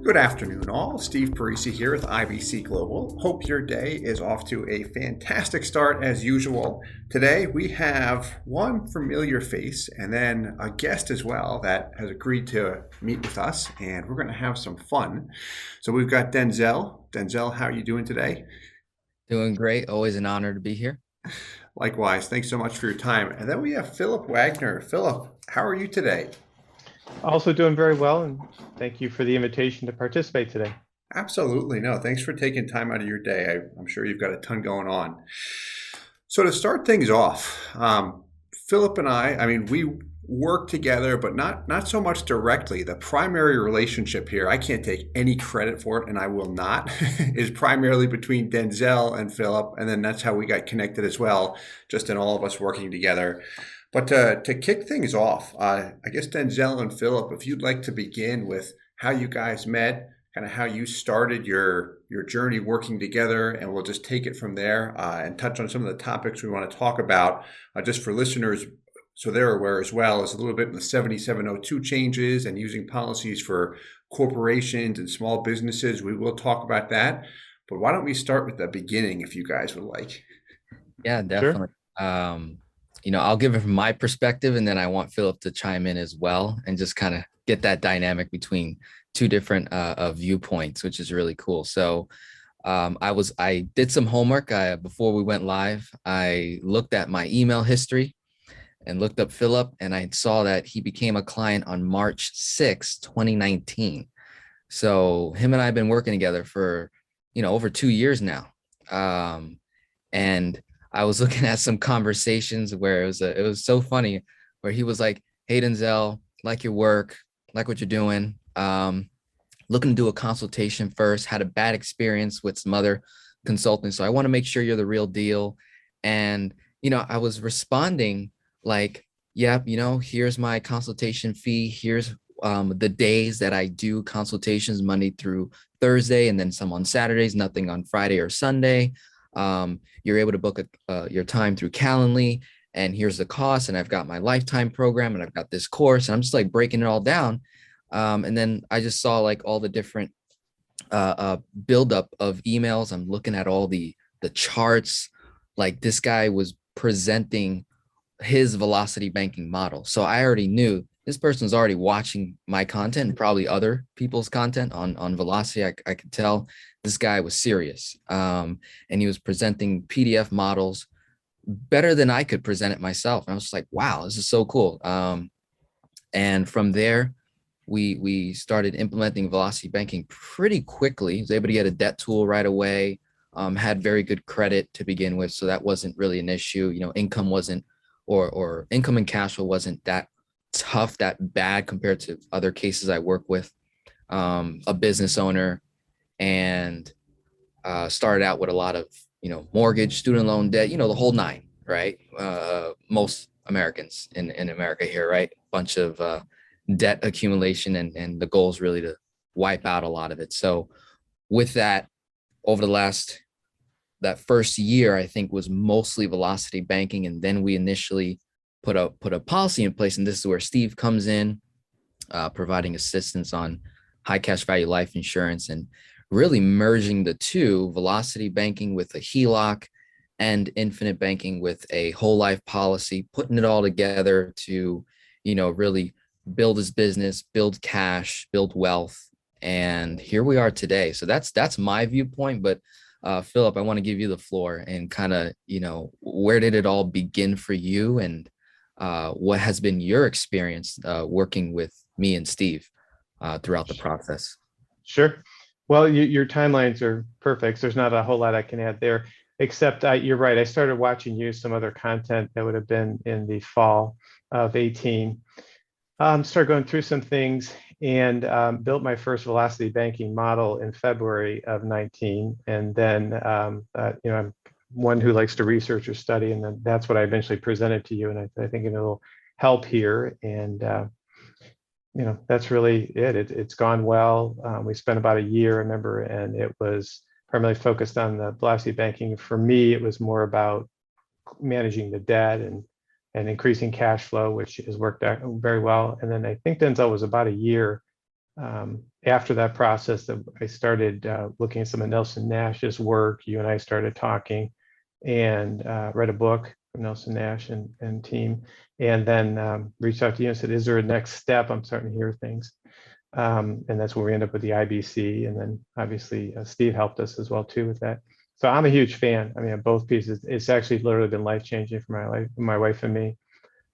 Good afternoon, all. Steve.parisi here with IBC Global. Hope your day is off to a fantastic start as usual. Today we have one familiar face and then a guest as well that has agreed to meet with us, and we're going to have some fun. So we've got Denzel. Denzel, how are you doing today? Doing great. Always an honor to be here. Likewise, thanks so much for your time. And then we have Philip Wagner. Philip, how are you today? Also doing very well, and thank you for the invitation to participate today. Absolutely. No, thanks for taking time out of your day. I'm sure you've got a ton going on. So to start things off, Philip and I mean, we work together, but not so much directly. The primary relationship here, I can't take any credit for it, and I will not, is primarily between Denzel and Philip, and then that's how we got connected as well, just in all of us working together. But to kick things off, I guess Denzel and Philip, if you'd like to begin with how you guys met, kind of how you started your journey working together, and we'll just take it from there and touch on some of the topics we want to talk about, just for listeners so they're aware as well, is a little bit in the 7702 changes and using policies for corporations and small businesses. We will talk about that. But why don't we start with the beginning if you guys would like? Yeah, Sure. definitely. I'll give it from my perspective, and then I want Philip to chime in as well and just kind of get that dynamic between two different viewpoints, which is really cool. So I did some homework before we went live. I looked at my email history and looked up Philip, and I saw that he became a client on March 6, 2019. So him and I have been working together for, over 2 years now. And I was looking at some conversations where it was so funny, where he was like, "Hey Denzel, like your work, like what you're doing. Looking to do a consultation first. Had a bad experience with some other consultants, so I want to make sure you're the real deal." And I was responding like, "Yep, here's my consultation fee. Here's the days that I do consultations, Monday through Thursday, and then some on Saturdays. Nothing on Friday or Sunday. You're able to book your time through Calendly, and here's the cost, and I've got my lifetime program, and I've got this course," and I'm just like breaking it all down. And then I just saw like all the different buildup of emails. I'm looking at all the charts. Like, this guy was presenting his velocity banking model, so I already knew this person's already watching my content and probably other people's content on velocity. I could tell this guy was serious, and he was presenting PDF models better than I could present it myself. And I was just like, wow, this is so cool. And from there, we started implementing velocity banking pretty quickly. I was able to get a debt tool right away. Had very good credit to begin with, so that wasn't really an issue. Income wasn't, or income and cash flow wasn't that tough, that bad compared to other cases I work with. A business owner, and started out with a lot of mortgage, student loan debt, the whole nine, right? Most Americans in America here, right? Bunch of debt accumulation, and the goal is really to wipe out a lot of it. So with that, over that first year, I think, was mostly velocity banking, and then we initially put a policy in place, and this is where Steve comes in, providing assistance on high cash value life insurance, and really merging the two, velocity banking with a HELOC and infinite banking with a whole life policy, putting it all together to really build his business, build cash, build wealth. And here we are today. So that's my viewpoint. But Philip, I want to give you the floor and kind of, where did it all begin for you, and what has been your experience working with me and Steve throughout the process? Sure. Well, your timelines are perfect. So there's not a whole lot I can add there, except you're right. I started watching you some other content that would have been in the fall of 18. Started going through some things, and built my first velocity banking model in February of 19. And then, I'm one who likes to research or study, and then that's what I eventually presented to you. And I think it'll help here. And that's really it. It's gone well. We spent about a year, I remember, and it was primarily focused on the velocity banking. For me, it was more about managing the debt and increasing cash flow, which has worked out very well. And then I think Denzel was about a year After that process, I started looking at some of Nelson Nash's work. You and I started talking, and read a book from Nelson Nash and team, and then reached out to you and said, is there a next step? I'm starting to hear things. And that's where we end up with the IBC. And then obviously Steve helped us as well too with that. So I'm a huge fan. I mean, of both pieces. It's actually literally been life-changing for my life, my wife and me,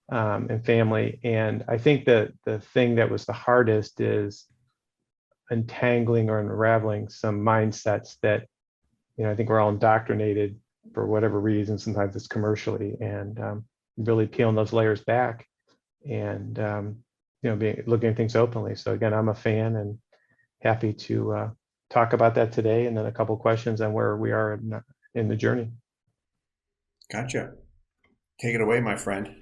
and family. And I think that the thing that was the hardest is untangling or unraveling some mindsets that, I think we're all indoctrinated for whatever reason. Sometimes it's commercially, and really peeling those layers back and looking at things openly. So again, I'm a fan and happy to talk about that today, and then a couple questions on where we are in the journey. Gotcha. Take it away, my friend.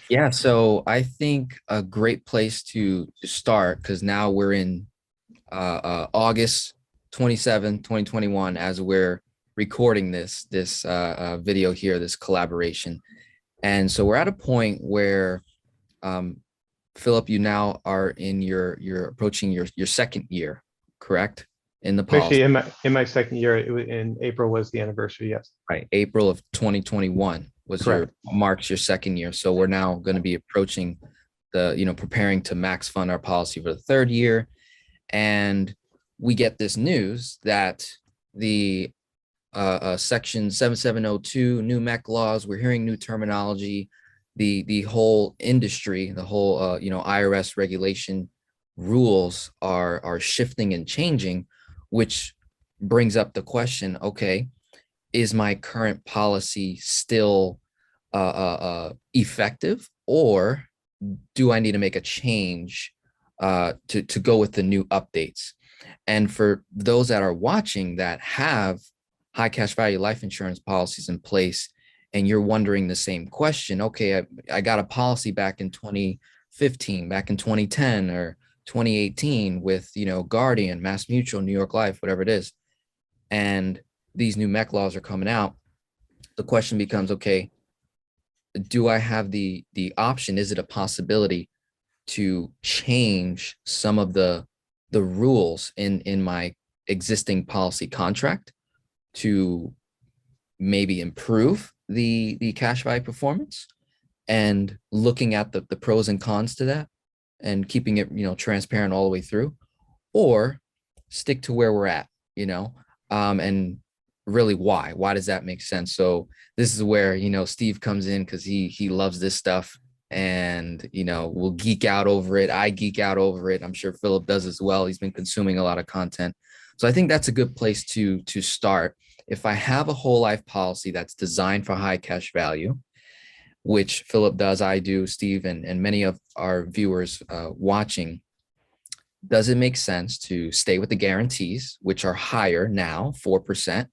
Yeah, so I think a great place to start, because now we're in August 27, 2021, as we're recording this video here, this collaboration. And so we're at a point where Philip, you now are in you're approaching your second year, correct? In the policy. Actually, in my second year, in April was the anniversary. Yes. Right. April of 2021 was Correct. marks your second year. So we're now going to be approaching preparing to max fund our policy for the third year. And we get this news that the section 7702 new MEC laws, we're hearing new terminology, the whole industry, the whole IRS regulation rules are shifting and changing, which brings up the question, okay, is my current policy still effective, or do I need to make a change to go with the new updates? And for those that are watching that have high cash value life insurance policies in place, and you're wondering the same question, okay, I got a policy back in 2015, back in 2010 or 2018 with, Guardian, Mass Mutual, New York Life, whatever it is, and these new MEC laws are coming out. The question becomes, okay, do I have the option? Is it a possibility to change some of the rules in my existing policy contract to maybe improve the cash value performance, and looking at the pros and cons to that and keeping it, transparent all the way through, or stick to where we're at, and really why does that make sense? So this is where, Steve comes in, because he loves this stuff, and, we'll geek out over it. I geek out over it. I'm sure Philip does as well. He's been consuming a lot of content. So I think that's a good place to start. If I have a whole life policy that's designed for high cash value, which Philip does, I do, Steve, and many of our viewers watching, does it make sense to stay with the guarantees, which are higher now, 4%,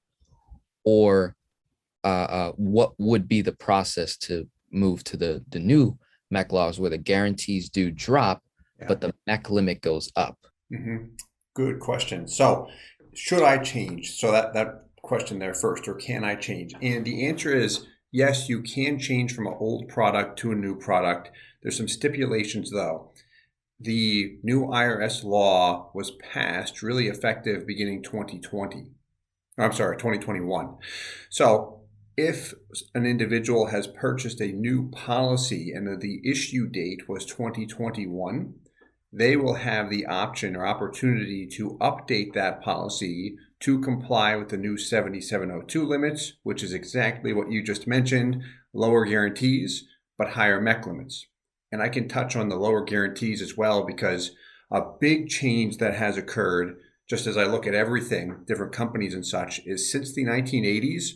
or what would be the process to move to the new MEC laws where the guarantees do drop, but the MEC limit goes up? Mm-hmm. Good question. So should I change? So that question there first, or can I change? And the answer is yes, you can change from an old product to a new product. There's some stipulations though. The new IRS law was passed, really effective beginning 2021. So if an individual has purchased a new policy and the issue date was 2021, they will have the option or opportunity to update that policy to comply with the new 7702 limits, which is exactly what you just mentioned, lower guarantees, but higher MEC limits. And I can touch on the lower guarantees as well, because a big change that has occurred, just as I look at everything, different companies and such, is since the 1980s,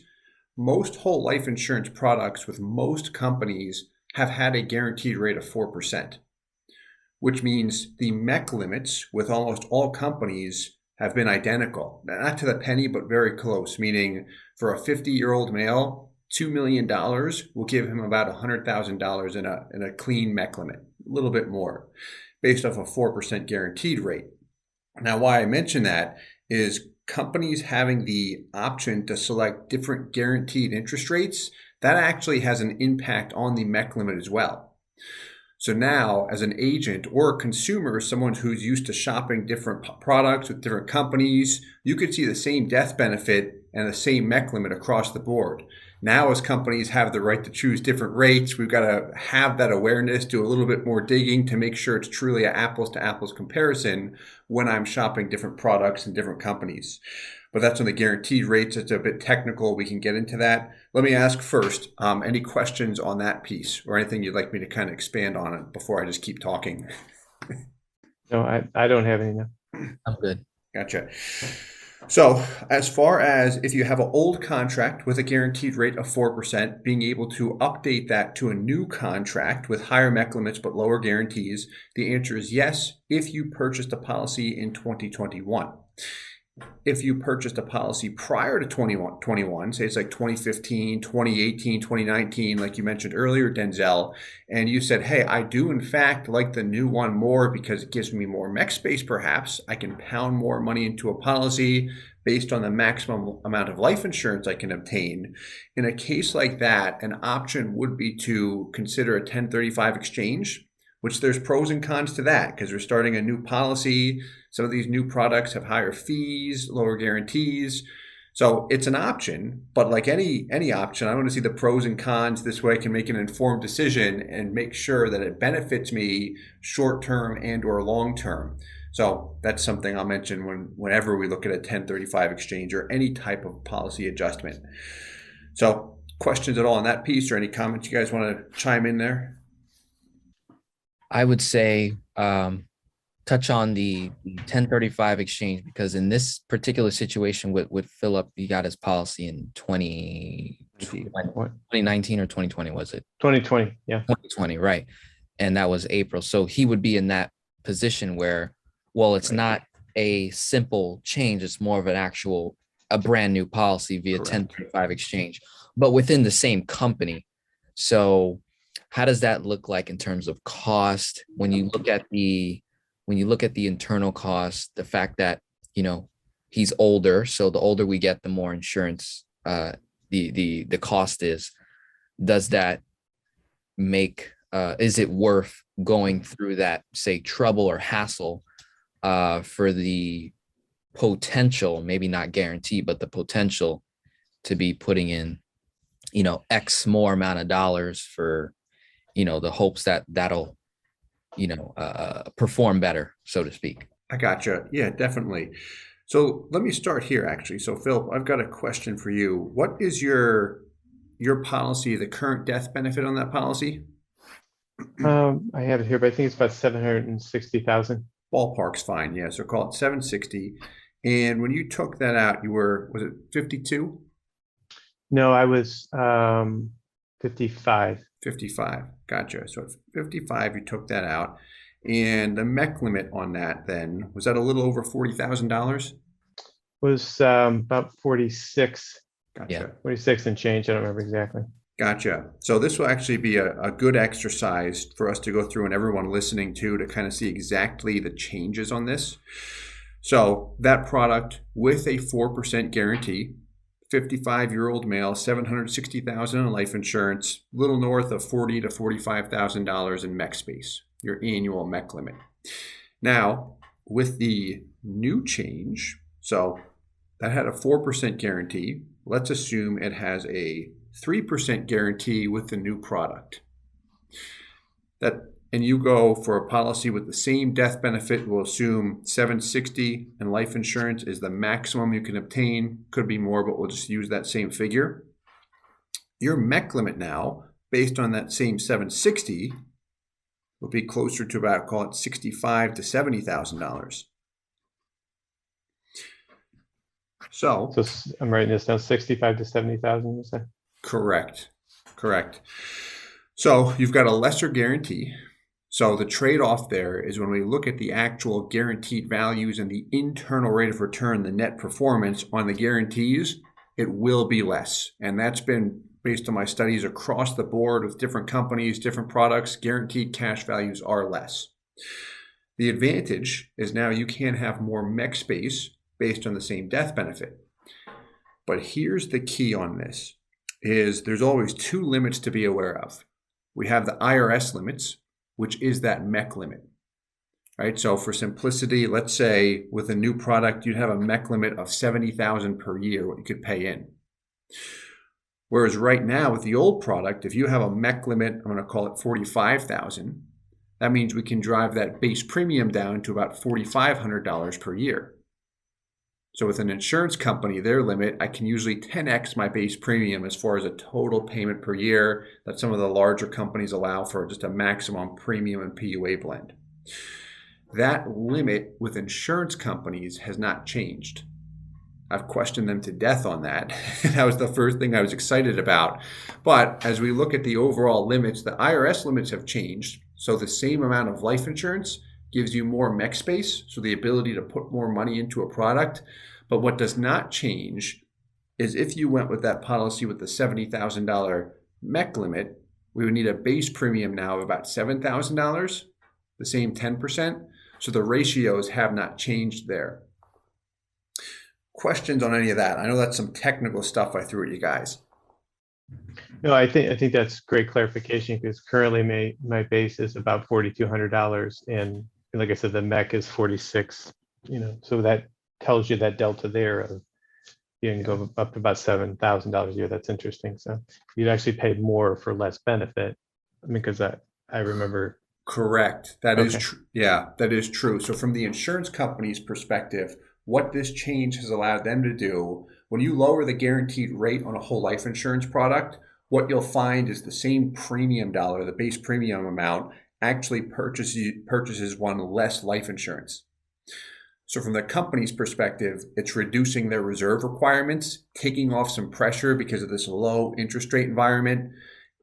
most whole life insurance products with most companies have had a guaranteed rate of 4%, which means the MEC limits with almost all companies have been identical. Not to the penny, but very close, meaning for a 50-year-old male, $2 million will give him about $100,000 in a clean MEC limit, a little bit more, based off a 4% guaranteed rate. Now, why I mention that is companies having the option to select different guaranteed interest rates, that actually has an impact on the MEC limit as well. So now, as an agent or a consumer, someone who's used to shopping different products with different companies, you could see the same death benefit and the same MEC limit across the board. Now, as companies have the right to choose different rates, we've got to have that awareness, do a little bit more digging to make sure it's truly an apples to apples comparison when I'm shopping different products and different companies. But that's on the guaranteed rates. It's a bit technical. We can get into that. Let me ask first, any questions on that piece or anything you'd like me to kind of expand on it before I just keep talking? No, I don't have any now. I'm good. Gotcha. So as far as if you have an old contract with a guaranteed rate of 4%, being able to update that to a new contract with higher MEC limits but lower guarantees, the answer is yes, if you purchased a policy in 2021. If you purchased a policy prior to 2021, say it's like 2015, 2018, 2019, like you mentioned earlier, Denzel, and you said, hey, I do in fact like the new one more because it gives me more MEC space perhaps. I can pound more money into a policy based on the maximum amount of life insurance I can obtain. In a case like that, an option would be to consider a 1035 exchange, which there's pros and cons to that because we're starting a new policy. Some of these new products have higher fees, lower guarantees. So it's an option, but like any option, I want to see the pros and cons. This way I can make an informed decision and make sure that it benefits me short-term and or long-term. So that's something I'll mention whenever we look at a 1035 exchange or any type of policy adjustment. So questions at all on that piece or any comments you guys want to chime in there? I would say touch on the 1035 exchange, because in this particular situation with Philip, he got his policy in 2019 or 2020, was it? 2020, yeah. 2020, right. And that was April. So he would be in that position where, well, it's not a simple change. It's more of a brand new policy via 1035 exchange, but within the same company. So how does that look like in terms of cost when you look at the internal cost, the fact that, he's older. So the older we get, the more insurance, the cost is. Does that make, is it worth going through that, say, trouble or hassle for the potential, maybe not guarantee, but the potential to be putting in, X more amount of dollars for, the hopes that that'll, perform better, so to speak. I gotcha. Yeah, definitely. So let me start here, actually. So Philip, I've got a question for you. What is your policy, the current death benefit on that policy? I have it here, but I think it's about 760,000. Ballpark's fine. Yeah. So call it 760. And when you took that out, was it 52? No, I was 55. 55. Gotcha. So at 55, you took that out. And the MEC limit on that then, was that a little over $40,000? Was about 46. Gotcha. Yeah. 46 and change. I don't remember exactly. Gotcha. So this will actually be a good exercise for us to go through and everyone listening to kind of see exactly the changes on this. So that product with a 4% guarantee, 55-year-old male, $760,000 in life insurance, little north of $40,000 to $45,000 in MEC space, your annual MEC limit. Now, with the new change, so that had a 4% guarantee. Let's assume it has a 3% guarantee with the new product. And you go for a policy with the same death benefit. We'll assume $760 and life insurance is the maximum you can obtain. Could be more, but we'll just use that same figure. Your MEC limit now, based on that same $760, will be closer to about, call it $65,000 to $70,000. So I'm writing this down, 65 to 70,000, you said? Correct. So you've got a lesser guarantee. So the trade-off there is when we look at the actual guaranteed values and the internal rate of return, the net performance on the guarantees, it will be less. And that's been based on my studies across the board with different companies, different products, guaranteed cash values are less. The advantage is now you can have more MEC space based on the same death benefit. But here's the key on this, is there's always two limits to be aware of. We have the IRS limits, which is that MEC limit. Right? So for simplicity, let's say with a new product, you'd have a MEC limit of 70,000 per year, what you could pay in. Whereas right now with the old product, if you have a MEC limit, I'm going to call it 45,000, that means we can drive that base premium down to about $4,500 per year. So with an insurance company, their limit, I can usually 10x my base premium as far as a total payment per year that some of the larger companies allow for just a maximum premium and PUA blend. That limit with insurance companies has not changed. I've questioned them to death on that. That was the first thing I was excited about. But as we look at the overall limits, the IRS limits have changed. So the same amount of life insurance gives you more MEC space, so the ability to put more money into a product. But what does not change is if you went with that policy with the $70,000 MEC limit, we would need a base premium now of about $7,000, the same 10%. So the ratios have not changed there. Questions on any of that? I know that's some technical stuff I threw at you guys. No, I think that's great clarification, because currently my base is about $4,200, and like I said, the MEC is 46. So that tells you that delta there of you can go up to about $7,000 a year. That's interesting. So you'd actually pay more for less benefit. I mean, because I remember. Correct. That is true. Yeah, that is true. So from the insurance company's perspective, what this change has allowed them to do, when you lower the guaranteed rate on a whole life insurance product, what you'll find is the same premium dollar, the base premium amount, actually purchases one less life insurance. So from the company's perspective, it's reducing their reserve requirements, taking off some pressure because of this low interest rate environment.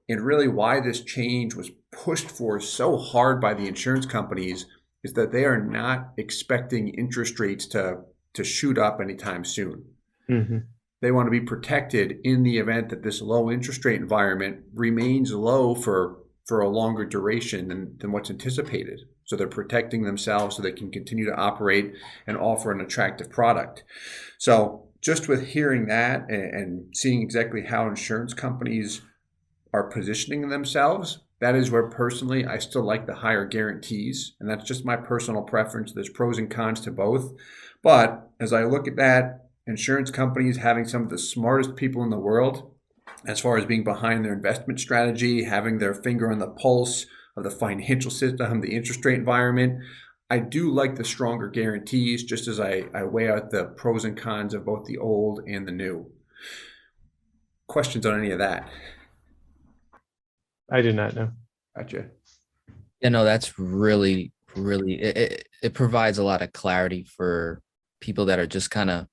And really why this change was pushed for so hard by the insurance companies is that they are not expecting interest rates to shoot up anytime soon. Mm-hmm. They want to be protected in the event that this low interest rate environment remains low for a longer duration than what's anticipated. So they're protecting themselves so they can continue to operate and offer an attractive product. So just with hearing that and seeing exactly how insurance companies are positioning themselves, that is where personally I still like the higher guarantees. And that's just my personal preference. There's pros and cons to both. But as I look at that, insurance companies having some of the smartest people in the world as far as being behind their investment strategy, having their finger on the pulse of the financial system, the interest rate environment, I do like the stronger guarantees, just as I weigh out the pros and cons of both the old and the new. Questions on any of that? I did not know. Gotcha. That's really it provides a lot of clarity for people that are just kind of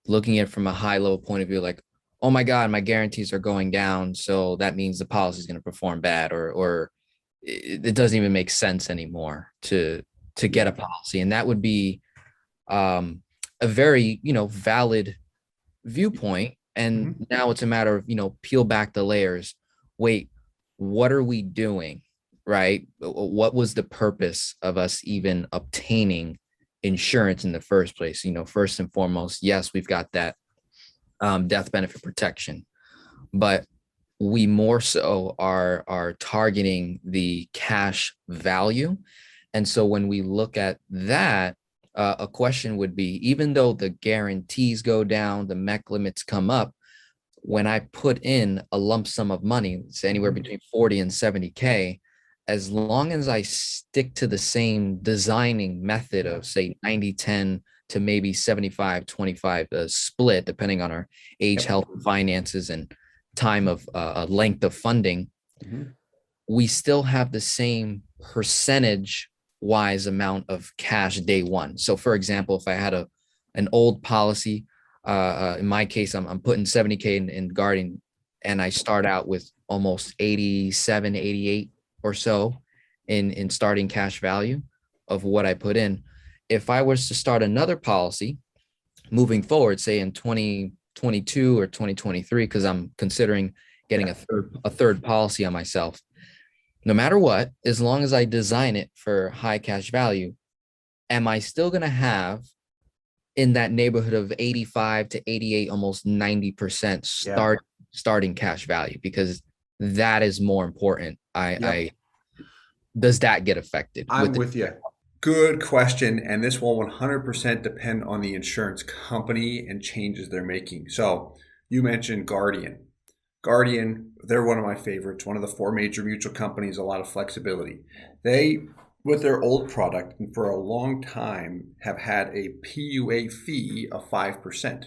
looking at it from a high level point of view, like, oh my God, my guarantees are going down, so that means the policy is going to perform bad, or it doesn't even make sense anymore to get a policy. And that would be a very valid viewpoint. And now it's a matter of peel back the layers. Wait, what are we doing? Right? What was the purpose of us even obtaining insurance in the first place? First and foremost, yes, we've got that death benefit protection, but we more so are targeting the cash value. And so when we look at that, a question would be, even though the guarantees go down, the MEC limits come up, when I put in a lump sum of money, say anywhere between 40 and 70K, as long as I stick to the same designing method of say 90-10 to maybe 75-25 split, depending on our age, health, and finances, and time of length of funding, we still have the same percentage wise amount of cash day one. So for example, if I had an old policy, in my case, I'm putting 70K in guarding, and I start out with almost 87, 88 or so in starting cash value of what I put in. If I was to start another policy moving forward, say in 2022 or 2023, because I'm considering getting a third policy on myself, no matter what, as long as I design it for high cash value, am I still going to have in that neighborhood of 85 to 88, almost 90% starting cash value? Because that is more important. does that get affected? I'm with you. Good question. And this will 100% depend on the insurance company and changes they're making. So you mentioned Guardian. Guardian, they're one of my favorites, one of the four major mutual companies, a lot of flexibility. They, with their old product, and for a long time, have had a PUA fee of 5%,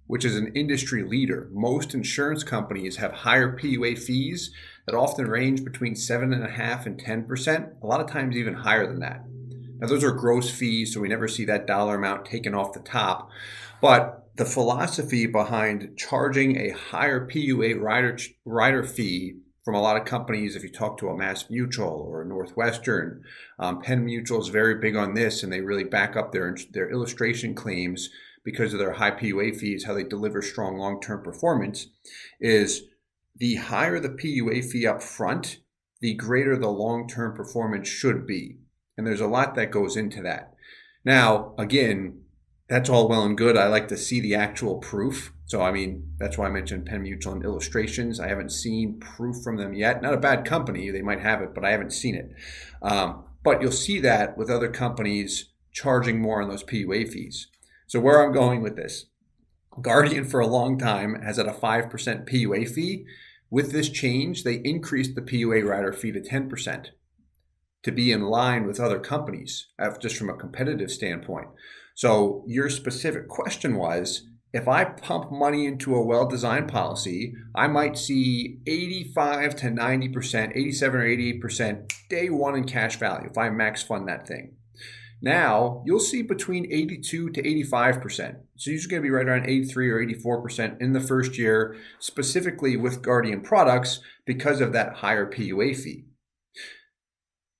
which is an industry leader. Most insurance companies have higher PUA fees that often range between 7.5% and 10%, a lot of times even higher than that. Now, those are gross fees, so we never see that dollar amount taken off the top. But the philosophy behind charging a higher PUA rider fee from a lot of companies, if you talk to a Mass Mutual or a Northwestern, Penn Mutual is very big on this, and they really back up their illustration claims because of their high PUA fees, how they deliver strong long-term performance, is the higher the PUA fee up front, the greater the long-term performance should be. And there's a lot that goes into that. Now, again, that's all well and good. I like to see the actual proof. So, I mean, that's why I mentioned Penn Mutual and illustrations. I haven't seen proof from them yet. Not a bad company. They might have it, but I haven't seen it. But you'll see that with other companies charging more on those PUA fees. So where I'm going with this, Guardian for a long time has had a 5% PUA fee. With this change, they increased the PUA rider fee to 10%. To be in line with other companies, just from a competitive standpoint. So your specific question was, if I pump money into a well-designed policy, I might see 85 to 90%, 87 or 88% day one in cash value if I max fund that thing. Now, you'll see between 82 to 85%. So you're going to be right around 83 or 84% in the first year, specifically with Guardian products because of that higher PUA fee.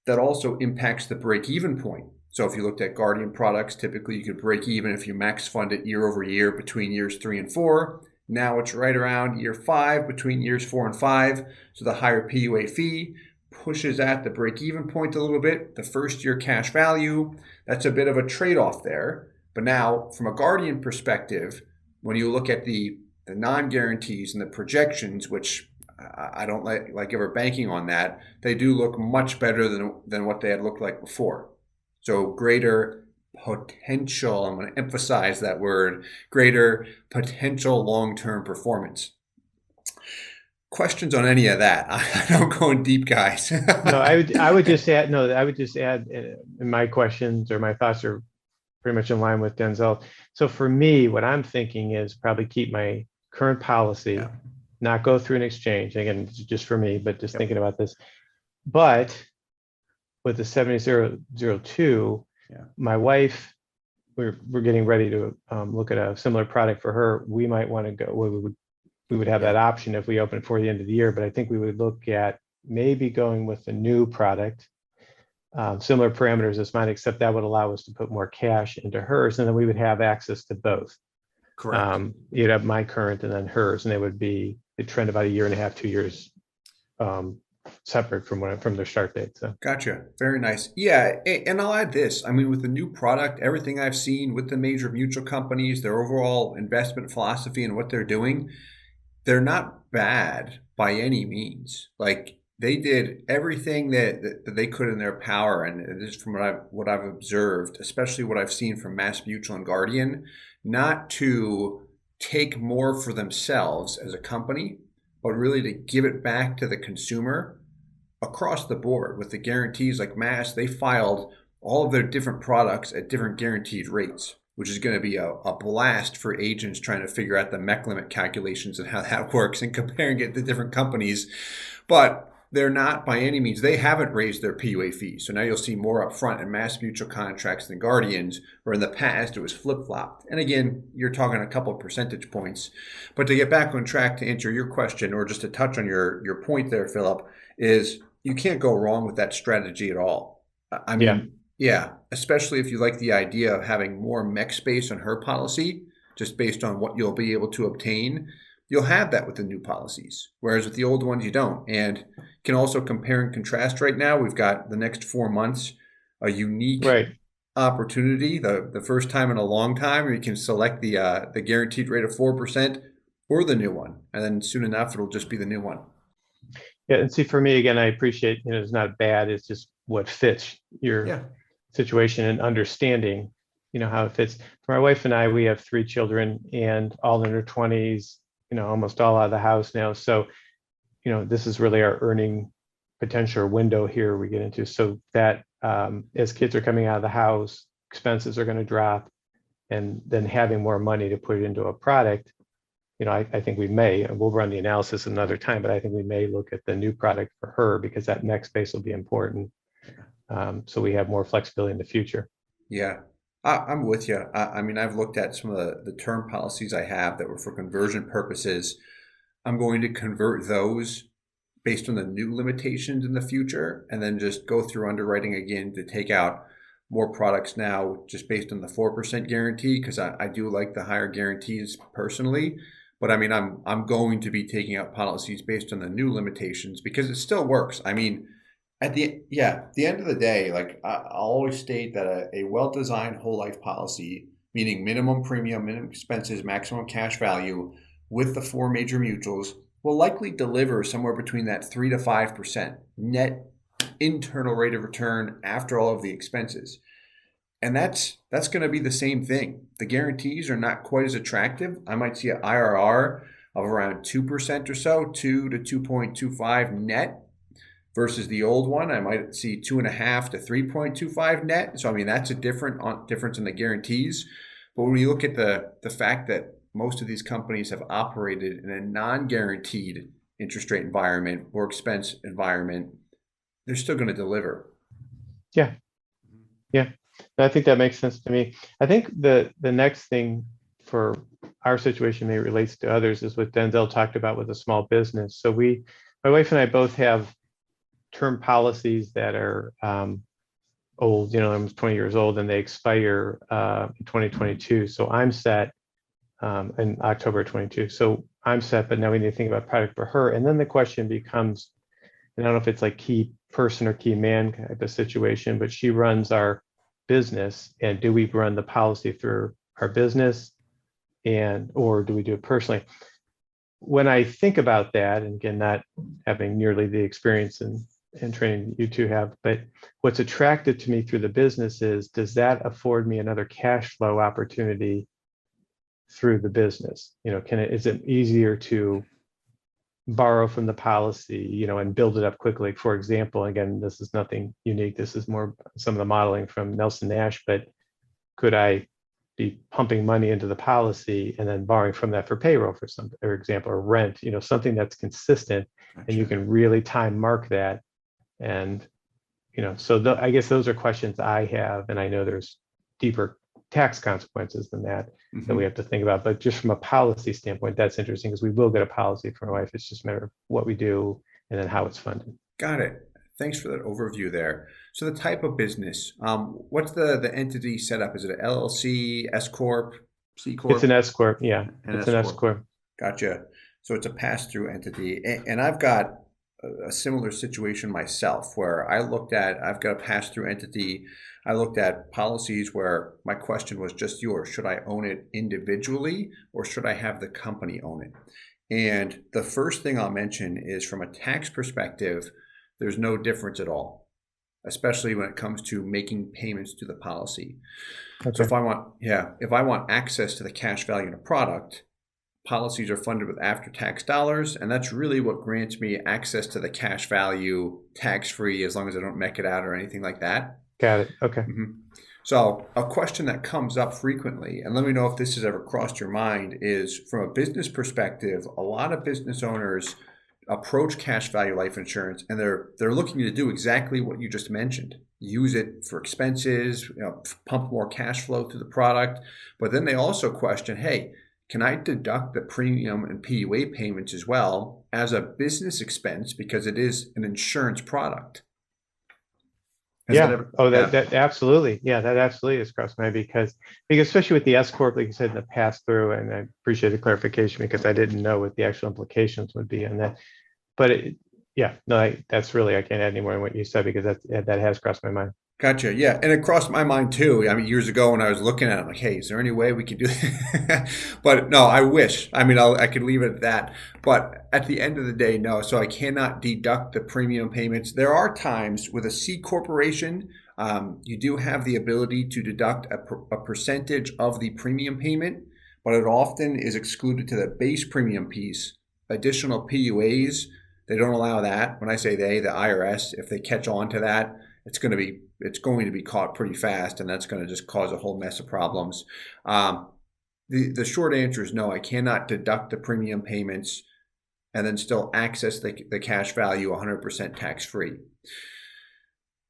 That also impacts the break-even point. So if you looked at Guardian products, typically you could break even if you max fund it year over year between years 3 and 4. Now it's right around year 5 between years 4 and 5. So the higher PUA fee pushes at the break-even point a little bit. The first year cash value, that's a bit of a trade-off there. But now from a Guardian perspective, when you look at the non-guarantees and the projections, which I don't like ever banking on that, they do look much better than what they had looked like before. So greater potential, I'm going to emphasize that word, greater potential long-term performance. Questions on any of that? I don't go in deep, guys. No, I would just add, in my questions or my thoughts are pretty much in line with Denzel. So for me, what I'm thinking is probably keep my current policy, Yeah. not go through an exchange. Again, just for me, but just thinking about this. But with the 7002, my wife, we're getting ready to look at a similar product for her. We might want to go. We would have that option if we open before the end of the year. But I think we would look at maybe going with a new product, similar parameters as mine, except that would allow us to put more cash into hers, and then we would have access to both. Correct. You'd have my current and then hers, and they trend about a year and a half, 2 years separate from their start date. So Gotcha. Very nice. Yeah, and I'll add this. I mean, with the new product, everything I've seen with the major mutual companies, their overall investment philosophy and what they're doing, they're not bad by any means. Like they did everything that they could in their power, and just from what I've observed, especially what I've seen from Mass Mutual and Guardian, not to take more for themselves as a company, but really to give it back to the consumer across the board with the guarantees. Like Mass, they filed all of their different products at different guaranteed rates, which is going to be a blast for agents trying to figure out the MEC limit calculations and how that works and comparing it to different companies. But they're not by any means, they haven't raised their PUA fees. So now you'll see more upfront in Mass Mutual contracts than Guardians, where in the past it was flip-flopped. And again, you're talking a couple of percentage points. But to get back on track to answer your question, or just to touch on your point there, Philip, is you can't go wrong with that strategy at all. I mean, yeah, especially if you like the idea of having more MEC space on her policy, just based on what you'll be able to obtain. You'll have that with the new policies, whereas with the old ones, you don't. And can also compare and contrast right now. We've got the next 4 months, a unique opportunity, the first time in a long time, where you can select the guaranteed rate of 4% or the new one. And then soon enough, it'll just be the new one. Yeah, and see, for me, again, I appreciate, it's not bad, it's just what fits your Yeah. situation and understanding, how it fits. For my wife and I, we have 3 children and all in their 20s, almost all out of the house now. So, this is really our earning potential window here we get into. So that as kids are coming out of the house, expenses are going to drop, and then having more money to put into a product, I think we may, and we'll run the analysis another time, but I think we may look at the new product for her because that next phase will be important. So we have more flexibility in the future. Yeah, I'm with you. I mean, I've looked at some of the term policies I have that were for conversion purposes. I'm going to convert those based on the new limitations in the future, and then just go through underwriting again to take out more products now just based on the 4% guarantee, because I do like the higher guarantees personally. But I mean, I'm going to be taking out policies based on the new limitations because it still works. I mean, at the end of the day, like I'll always state that a well-designed whole life policy, meaning minimum premium, minimum expenses, maximum cash value, with the 4 major mutuals, will likely deliver somewhere between that 3 to 5% net internal rate of return after all of the expenses. And that's going to be the same thing. The guarantees are not quite as attractive. I might see an IRR of around 2% or so, 2 to 2.25 net, versus the old one. I might see 2.5 to 3.25 net. So I mean, that's a difference in the guarantees. But when you look at the fact that most of these companies have operated in a non-guaranteed interest rate environment or expense environment, they're still going to deliver. Yeah. I think that makes sense to me. I think the next thing for our situation maybe relates to others is what Denzel talked about with a small business. So my wife and I both have term policies that are old, I'm 20 years old, and they expire in 2022. So I'm set in October 22. So I'm set, but now we need to think about product for her. And then the question becomes, and I don't know if it's like key person or key man type of situation, but she runs our business, and do we run the policy through our business or do we do it personally? When I think about that, and again, not having nearly the experience and training you two have, but what's attractive to me through the business is, does that afford me another cash flow opportunity through the business? Is it easier to borrow from the policy, and build it up quickly? For example, again, this is nothing unique. This is more some of the modeling from Nelson Nash, but could I be pumping money into the policy and then borrowing from that for payroll, for example, or rent, something that's consistent, and you can really time mark that. And, so I guess those are questions I have, and I know there's deeper tax consequences than that we have to think about. But just from a policy standpoint, that's interesting, because we will get a policy for my wife. It's just a matter of what we do and then how it's funded. Got it. Thanks for that overview there. So the type of business, what's the entity setup? Is it an LLC, S Corp, C Corp? It's an S Corp. Yeah, it's an S Corp. Gotcha. So it's a pass-through entity. And I've got a similar situation myself, where I've got a pass-through entity. I looked at policies where my question was just yours. Should I own it individually, or should I have the company own it? And the first thing I'll mention is, from a tax perspective, there's no difference at all, especially when it comes to making payments to the policy. Okay. So if I want access to the cash value in a product, policies are funded with after-tax dollars, and that's really what grants me access to the cash value tax-free, as long as I don't mech it out or anything like that. Got it. Okay. So a question that comes up frequently, and let me know if this has ever crossed your mind, is from a business perspective, a lot of business owners approach cash value life insurance, and they're looking to do exactly what you just mentioned. Use it for expenses, pump more cash flow through the product. But then they also question, hey, can I deduct the premium and PUA payments as well as a business expense, because it is an insurance product? That absolutely. Yeah, that absolutely has crossed my mind, because especially with the S Corp, like you said, in the pass through, and I appreciate the clarification, because I didn't know what the actual implications would be on that. But that's really, I can't add any more than what you said, because that has crossed my mind. Gotcha. Yeah. And it crossed my mind too. I mean, years ago when I was looking at it, I'm like, hey, is there any way we could do that? But no, I wish. I mean, I could leave it at that. But at the end of the day, no. So I cannot deduct the premium payments. There are times with a C corporation, you do have the ability to deduct a percentage of the premium payment, but it often is excluded to the base premium piece. Additional PUAs, they don't allow that. When I say they, the IRS, if they catch on to that, it's going to be caught pretty fast, and that's going to just cause a whole mess of problems. The short answer is no. I cannot deduct the premium payments and then still access the cash value 100% tax free.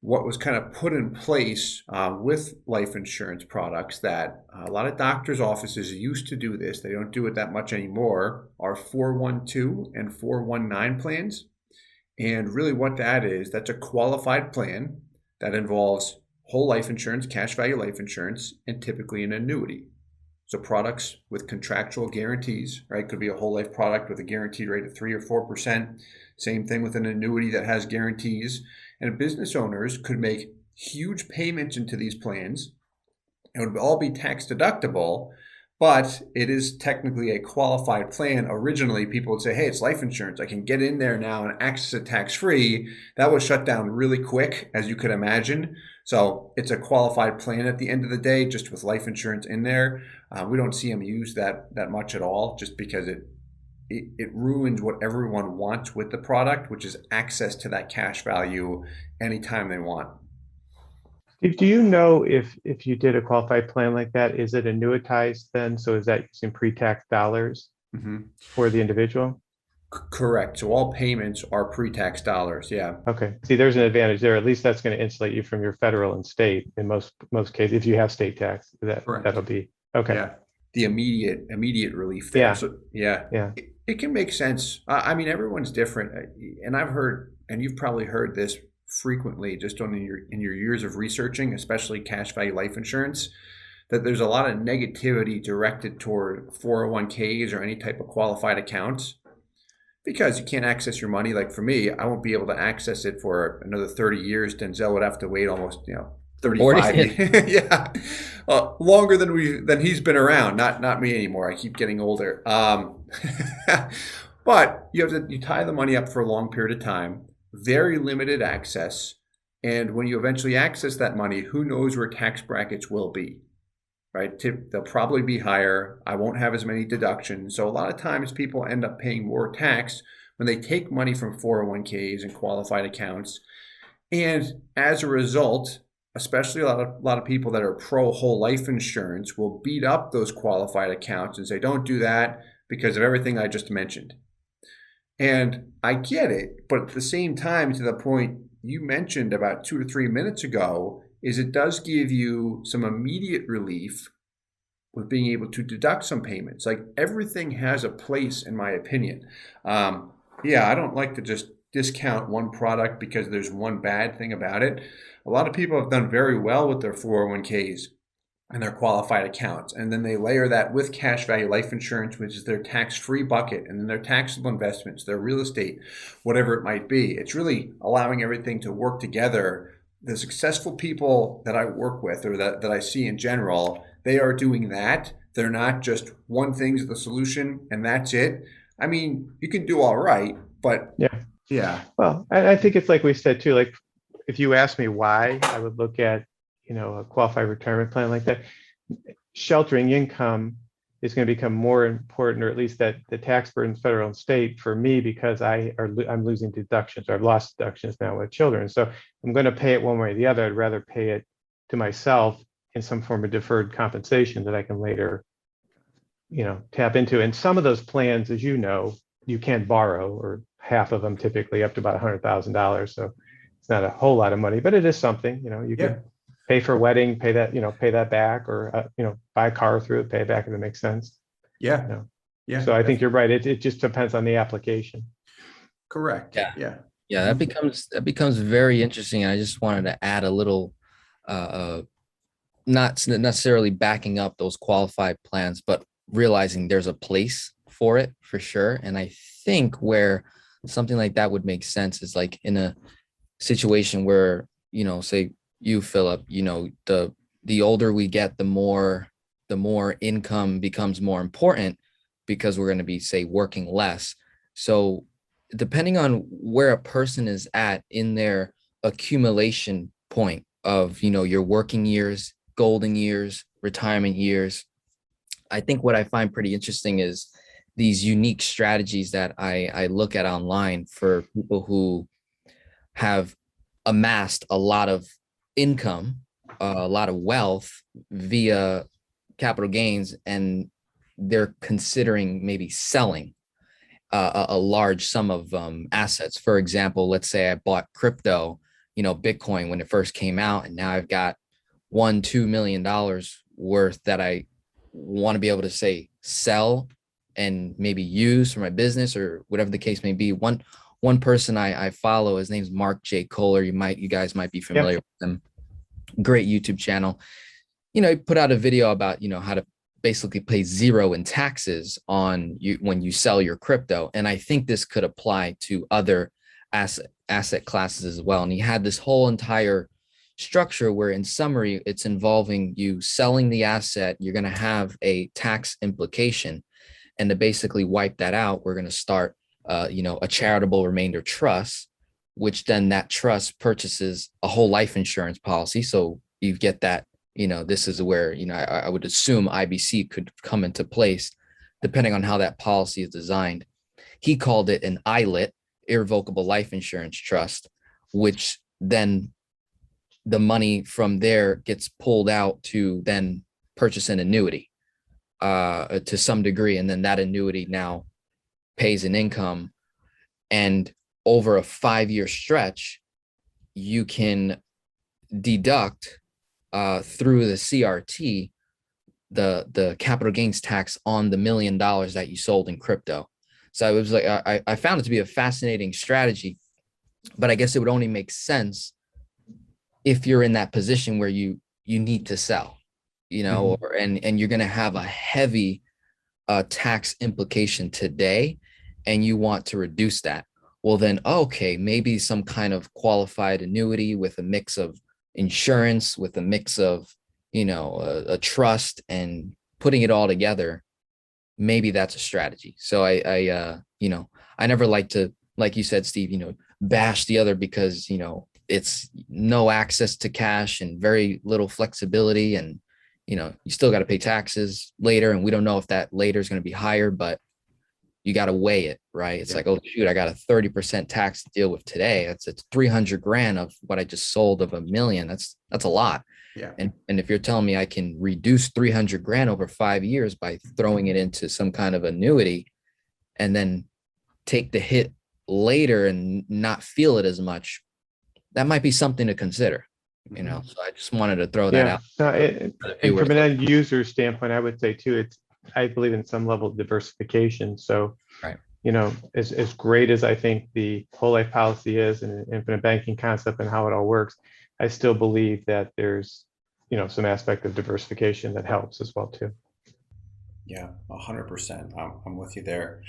What was kind of put in place with life insurance products that a lot of doctors' offices used to do this, they don't do it that much anymore, are 412 and 419 plans. And really what that is, that's a qualified plan that involves whole life insurance, cash value life insurance, and typically an annuity. So products with contractual guarantees, right? Could be a whole life product with a guaranteed rate of 3 or 4%. Same thing with an annuity that has guarantees. And business owners could make huge payments into these plans. It would all be tax deductible, but it is technically a qualified plan. Originally, people would say, hey, it's life insurance. I can get in there now and access it tax-free. That was shut down really quick, as you could imagine. So it's a qualified plan at the end of the day, just with life insurance in there. We don't see them use that much at all, just because it ruins what everyone wants with the product, which is access to that cash value anytime they want. Steve, do you know if you did a qualified plan like that, is it annuitized then? So is that using pre-tax dollars for the individual? Correct. So all payments are pre-tax dollars. Yeah. Okay. See, there's an advantage there. At least that's going to insulate you from your federal and state in most cases. If you have state tax, that'll be okay. Yeah. The immediate relief there. Yeah. So yeah. It can make sense. I mean, everyone's different, and I've heard, and you've probably heard this frequently, just in your years of researching, especially cash value life insurance, that there's a lot of negativity directed toward 401ks or any type of qualified accounts because you can't access your money. Like for me, I won't be able to access it for another 30 years. Denzel would have to wait almost 35 yeah, longer than he's been around. Not me anymore. I keep getting older. But you tie the money up for a long period of time, very limited access, and when you eventually access that money, who knows where tax brackets will be, right? They'll probably be higher. I won't have as many deductions. So a lot of times people end up paying more tax when they take money from 401ks and qualified accounts, and as a result, especially a lot of people that are pro whole life insurance will beat up those qualified accounts and say, don't do that because of everything I just mentioned. And I get it, but at the same time, to the point you mentioned about 2 to 3 minutes ago, is it does give you some immediate relief with being able to deduct some payments. Like everything has a place, in my opinion. I don't like to just discount one product because there's one bad thing about it. A lot of people have done very well with their 401ks and their qualified accounts. And then they layer that with cash value life insurance, which is their tax-free bucket, and then their taxable investments, their real estate, whatever it might be. It's really allowing everything to work together. The successful people that I work with or that I see in general, they are doing that. They're not just one thing's the solution and that's it. I mean, you can do all right, but yeah. Well, I think it's like we said too, like if you ask me why, I would look at, a qualified retirement plan like that. Sheltering income is going to become more important, or at least that the tax burden, federal and state, for me, because I'm losing deductions, or I've lost deductions now with children. So I'm going to pay it one way or the other. I'd rather pay it to myself in some form of deferred compensation that I can later, tap into. And some of those plans, as you know, you can't borrow, or half of them typically up to about $100,000. So it's not a whole lot of money, but it is something. You can pay for a wedding, pay that back, or buy a car through it, pay it back if it makes sense. Yeah. So I think you're right. It just depends on the application. Correct. Yeah. That becomes very interesting. And I just wanted to add a little, not necessarily backing up those qualified plans, but realizing there's a place for it for sure. And I think where something like that would make sense is like in a situation where, say you, Philip, the older we get, the more income becomes more important because we're going to be, say, working less. So depending on where a person is at in their accumulation point of, your working years, golden years, retirement years, I think what I find pretty interesting is these unique strategies that I look at online for people who have amassed a lot of income, a lot of wealth via capital gains, and they're considering maybe selling a large sum of assets. For example, let's say I bought crypto, Bitcoin when it first came out, and now I've got $1-2 million worth that I want to be able to, say, sell and maybe use for my business or whatever the case may be. One person I follow, his name's Mark J. Kohler. You guys might be familiar with him. Great YouTube channel. He put out a video about, how to basically pay zero in taxes on you when you sell your crypto. And I think this could apply to other asset classes as well. And he had this whole entire structure where, in summary, it's involving you selling the asset. You're going to have a tax implication. And to basically wipe that out, we're going to start a charitable remainder trust, which then that trust purchases a whole life insurance policy. So you get that, this is where, I would assume IBC could come into place depending on how that policy is designed. He called it an ILIT, irrevocable life insurance trust, which then the money from there gets pulled out to then purchase an annuity to some degree. And then that annuity now pays an income, and over a 5-year stretch, you can deduct through the CRT the capital gains tax on the $1 million that you sold in crypto. So it was like I found it to be a fascinating strategy, but I guess it would only make sense if you're in that position where you need to sell, and you're going to have a heavy tax implication today, and you want to reduce that. Well, then, okay, maybe some kind of qualified annuity with a mix of insurance, with a mix of, a trust, and putting it all together. Maybe that's a strategy. So I never like to, like you said, Steve, bash the other because, it's no access to cash and very little flexibility. And, you still got to pay taxes later. And we don't know if that later is going to be higher, but you got to weigh it, right? It's like, oh shoot, I got a 30% tax to deal with today. It's 300 grand of what I just sold of $1 million. That's a lot. Yeah. And if you're telling me I can reduce 300 grand over 5 years by throwing it into some kind of annuity and then take the hit later and not feel it as much, that might be something to consider. So I just wanted to throw that out. And from an end user standpoint, I would say too, I believe in some level of diversification. So, right. As great as I think the whole life policy is and infinite banking concept and how it all works, I still believe that there's, some aspect of diversification that helps as well too. Yeah, 100%. I'm with you there.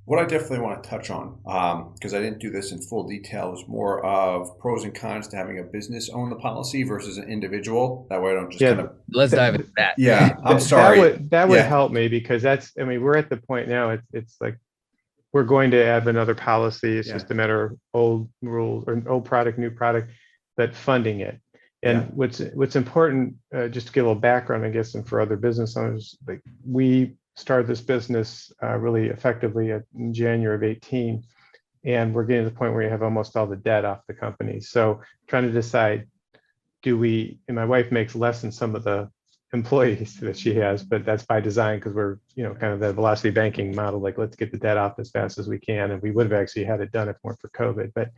What I definitely want to touch on, because I didn't do this in full detail, is more of pros and cons to having a business own the policy versus an individual. That way I don't just kind of... Let's dive into that. Yeah, I'm sorry. That would help me, because we're at the point now, it's like we're going to add another policy. It's just a matter of old rules or old product, new product, but funding it. And what's important, just to give a little background, I guess, and for other business owners, like we started this business really effectively in January of 18, and we're getting to the point where you have almost all the debt off the company. So trying to decide, and my wife makes less than some of the employees that she has, but that's by design because we're, kind of the velocity banking model, like let's get the debt off as fast as we can. And we would have actually had it done if it weren't for COVID. But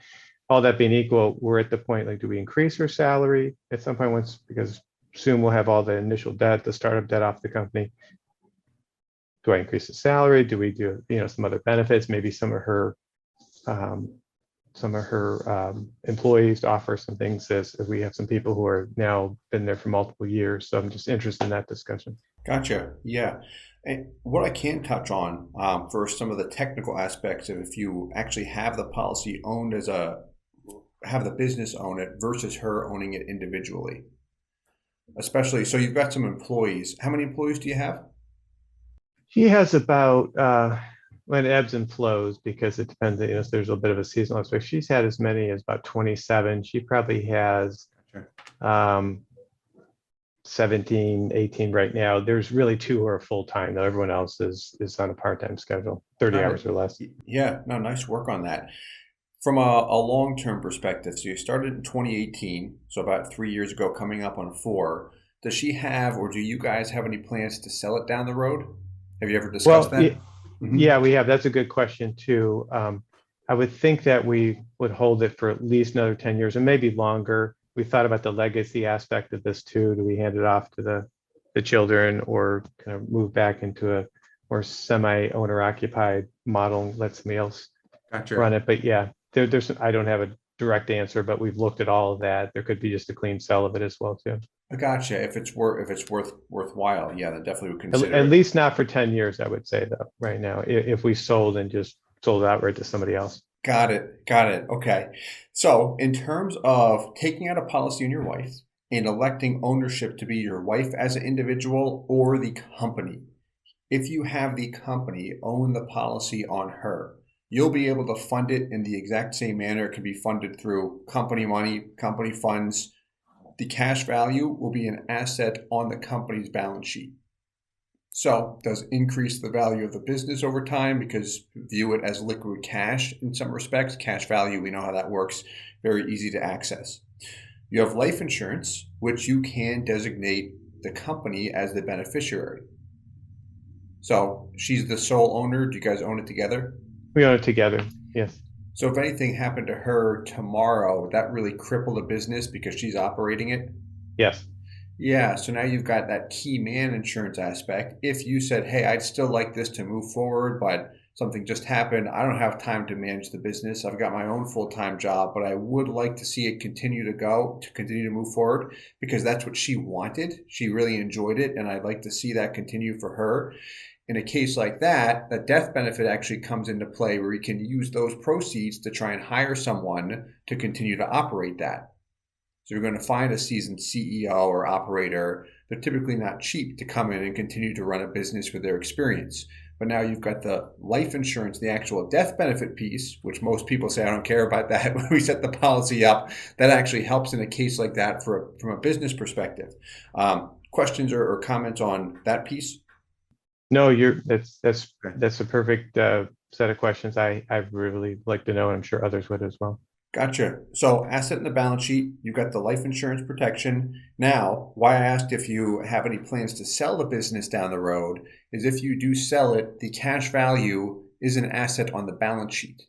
all that being equal, we're at the point, like, do we increase her salary at some point because soon we'll have all the initial debt, the startup debt off the company. Do I increase the salary? Do we do, some other benefits? Maybe some of her employees offer some things as we have some people who are now been there for multiple years. So I'm just interested in that discussion. Gotcha. Yeah. And what I can touch on for some of the technical aspects of if you actually have the policy owned as a have the business own it versus her owning it individually? Especially, so you've got some employees. How many employees do you have? She has about, when it ebbs and flows because it depends, so there's a bit of a seasonal aspect. She's had as many as about 27. She probably has Sure. 17, 18 right now. There's really two who are full-time, though. Everyone else is on a part-time schedule, 30 Got hours it. or less. Yeah, no, nice work on that. From a long-term perspective, so you started in 2018, so about 3 years ago, coming up on 4. Does she have, or do you guys have any plans to sell it down the road? Have you ever discussed Well, that? yeah, we have. That's a good question too. I would think that we would hold it for at least another 10 years and maybe longer. We thought about the legacy aspect of this too. Do we hand it off to the children or kind of move back into a more semi-owner occupied model and let somebody else Gotcha. run it? But yeah, I don't have a direct answer, but we've looked at all of that. There could be just a clean sell of it as well too. I gotcha. If it's worthwhile, yeah, then definitely would At, consider at it. least not for 10 years, I would say though, right now, if we sold and just sold outright to somebody else. Got it. Got it. Okay. So, in terms of taking out a policy on your wife and electing ownership to be your wife as an individual or the company, if you have the company own the policy on her, you'll be able to fund it in the exact same manner. It can be funded through company money, company funds. The cash value will be an asset on the company's balance sheet. So it does increase the value of the business over time because view it as liquid cash in some respects. Cash value, we know how that works, very easy to access. You have life insurance, which you can designate the company as the beneficiary. So she's the sole owner. Do you guys own it together? We own it together. Yes. So if anything happened to her tomorrow, would that really cripple the business because she's operating it? Yes. Yeah, so now you've got that key man insurance aspect. If you said, hey, I'd still like this to move forward, but something just happened, I don't have time to manage the business. I've got my own full-time job, but I would like to see it continue to move forward because that's what she wanted. She really enjoyed it, and I'd like to see that continue for her. In a case like that, the death benefit actually comes into play where you can use those proceeds to try and hire someone to continue to operate that. So you're going to find a seasoned CEO or operator. They're typically not cheap to come in and continue to run a business with their experience. But now you've got the life insurance, the actual death benefit piece, which most people say, I don't care about that. When we set the policy up, that actually helps in a case like that from a business perspective. Questions or comments on that piece? No, that's a perfect set of questions. I really like to know, and I'm sure others would as well. Gotcha. So asset in the balance sheet, you've got the life insurance protection. Now, why I asked if you have any plans to sell the business down the road is if you do sell it, the cash value is an asset on the balance sheet.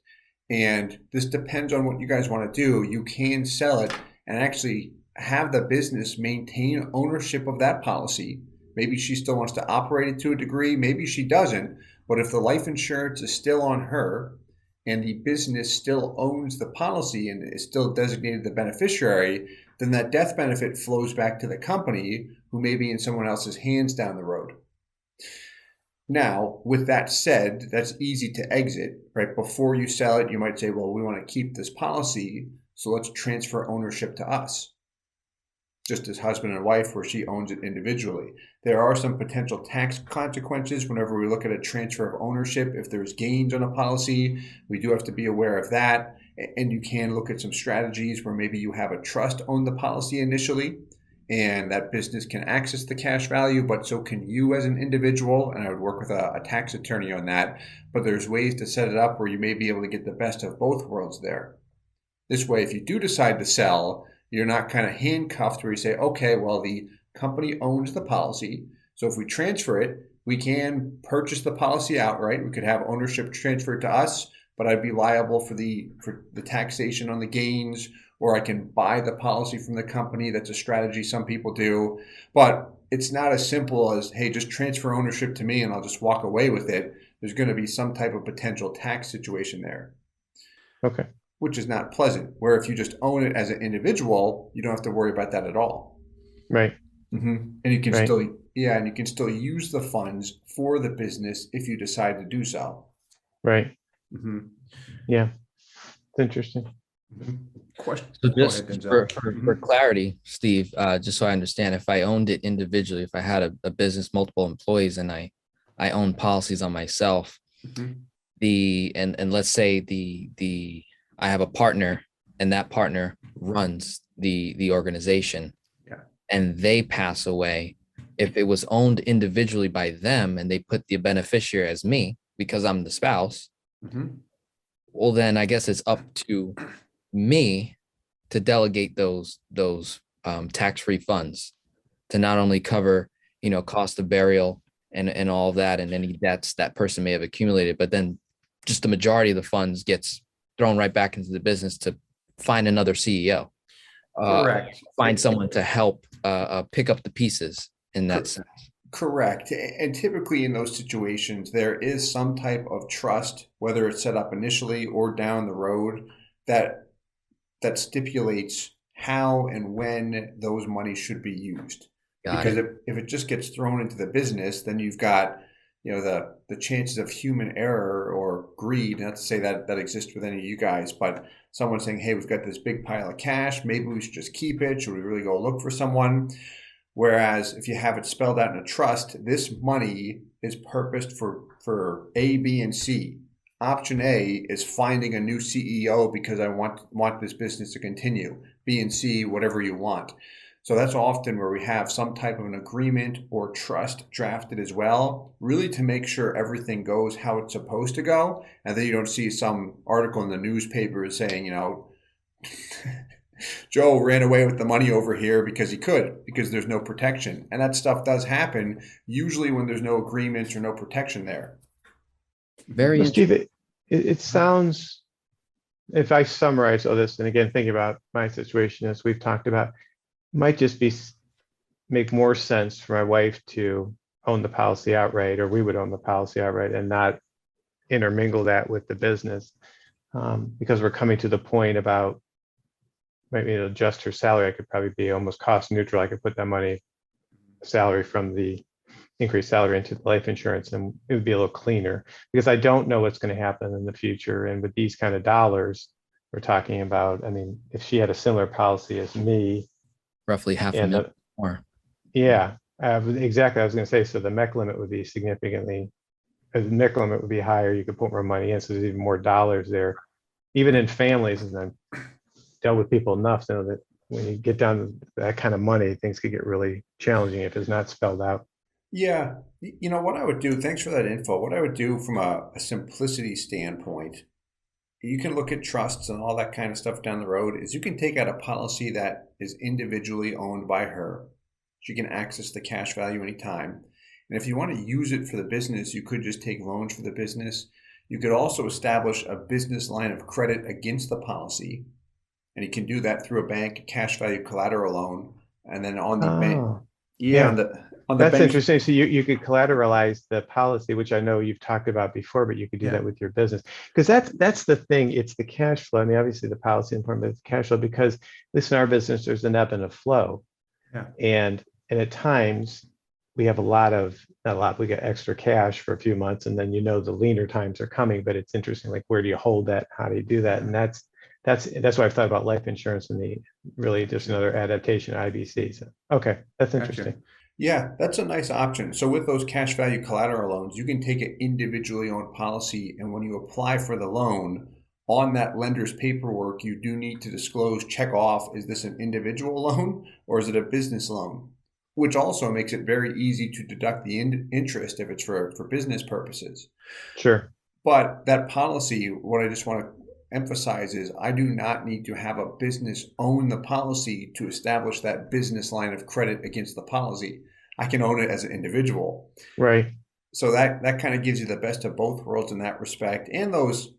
And this depends on what you guys want to do. You can sell it and actually have the business maintain ownership of that policy. Maybe she still wants to operate it to a degree, maybe she doesn't. But if the life insurance is still on her, and the business still owns the policy and is still designated the beneficiary, then that death benefit flows back to the company who may be in someone else's hands down the road. Now, with that said, that's easy to exit, right? Before you sell it, you might say, well, we want to keep this policy, so let's transfer ownership to us. Just as husband and wife, where she owns it individually. There are some potential tax consequences whenever we look at a transfer of ownership. If there's gains on a policy, we do have to be aware of that. And you can look at some strategies where maybe you have a trust own the policy initially, and that business can access the cash value, but so can you as an individual. And I would work with a tax attorney on that. But there's ways to set it up where you may be able to get the best of both worlds there. This way, if you do decide to sell, you're not kind of handcuffed where you say, okay, well, the company owns the policy. So if we transfer it, we can purchase the policy outright. We could have ownership transferred to us, but I'd be liable for the taxation on the gains, or I can buy the policy from the company. That's a strategy some people do. But it's not as simple as, hey, just transfer ownership to me and I'll just walk away with it. There's going to be some type of potential tax situation there. Okay. Which is not pleasant, where if you just own it as an individual, you don't have to worry about that at all. Right. Mm-hmm. And you can still use the funds for the business if you decide to do so. Right. Mm-hmm. Yeah. It's interesting. Mm-hmm. Question. So Go ahead, just Denzel. for clarity, Steve, just so I understand, if I owned it individually, if I had a business, multiple employees, and I own policies on myself, Mhm. and let's say the I have a partner, and that partner runs the organization, Yeah. and they pass away. If it was owned individually by them and they put the beneficiary as me because I'm the spouse, Mhm. well, then I guess it's up to me to delegate those tax-free funds to not only cover, cost of burial and all of that and any debts that person may have accumulated, but then just the majority of the funds gets thrown right back into the business to find another CEO, Correct. find someone to help pick up the pieces in that Cor- sense. Correct. And typically in those situations, there is some type of trust, whether it's set up initially or down the road, that that stipulates how and when those monies should be used. Got Because it. if it just gets thrown into the business, then you've got, the chances of human error or greed, not to say that that exists with any of you guys, but someone saying, hey, we've got this big pile of cash, maybe we should just keep it. Should we really go look for someone? Whereas if you have it spelled out in a trust, this money is purposed for A, B, and C. Option A is finding a new CEO because I want this business to continue. B and C, whatever you want. So that's often where we have some type of an agreement or trust drafted as well, really to make sure everything goes how it's supposed to go. And then you don't see some article in the newspaper saying, Joe ran away with the money over here because he could, because there's no protection. And that stuff does happen usually when there's no agreement or no protection there. Very So interesting. Steve, it sounds, if I summarize all this, and again, thinking about my situation as we've talked about, might just make more sense for my wife to own the policy outright, or we would own the policy outright and not intermingle that with the business. Because we're coming to the point about maybe adjust her salary. I could probably be almost cost neutral. I could put that money, salary from the increased salary into the life insurance, and it would be a little cleaner because I don't know what's going to happen in the future. And with these kind of dollars, we're talking about, I mean, if she had a similar policy as me, Roughly half a and million more. yeah, exactly. I was going to say, so the MEC limit would be significantly, the MEC limit would be higher. You could put more money in, so there's even more dollars there. Even in families, and I've dealt with people enough to know that when you get down to that kind of money, things could get really challenging if it's not spelled out. Yeah. What I would do, thanks for that info. What I would do from a simplicity standpoint, you can look at trusts and all that kind of stuff down the road, is you can take out a policy that is individually owned by her. She can access the cash value anytime. And if you want to use it for the business, you could just take loans for the business. You could also establish a business line of credit against the policy. And you can do that through a bank cash value collateral loan. And then on the bank, Oh, yeah, yeah, on the that's bank, interesting. So you could collateralize the policy, which I know you've talked about before, but you could do yeah, that with your business. Because that's the thing. It's the cash flow. I mean, obviously the policy important, but it's cash flow because at least in our business, there's an ebb and a flow. yeah. And at times we have a lot of, not a lot, we get extra cash for a few months, and then the leaner times are coming. But it's interesting, like where do you hold that? How do you do that? And that's why I've thought about life insurance and the really just another adaptation of IBC. So okay, that's Gotcha. interesting. Yeah, that's a nice option. So with those cash value collateral loans, you can take an individually owned policy, and when you apply for the loan, on that lender's paperwork, you do need to disclose, check off, is this an individual loan or is it a business loan? Which also makes it very easy to deduct the interest if it's for business purposes. Sure. But that policy, what I just want to emphasize is I do not need to have a business own the policy to establish that business line of credit against the policy. I can own it as an individual. Right. So that kind of gives you the best of both worlds in that respect. And those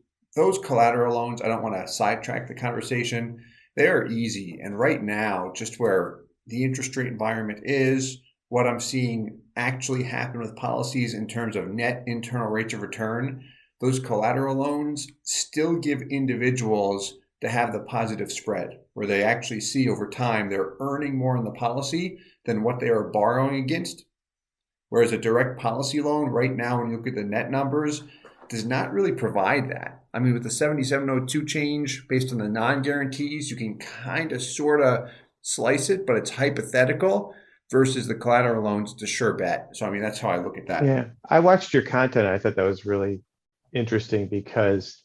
collateral loans, I don't want to sidetrack the conversation. They are easy. And right now, just where the interest rate environment is, what I'm seeing actually happen with policies in terms of net internal rates of return, those collateral loans still give individuals to have the positive spread where they actually see over time they're earning more in the policy than what they are borrowing against. Whereas a direct policy loan right now, when you look at the net numbers, does not really provide that. I mean, with the 7702 change based on the non-guarantees, you can kind of sort of slice it, but it's hypothetical versus the collateral loans, it's a sure bet. So, I mean, that's how I look at that. Yeah, I watched your content. I thought that was really interesting because,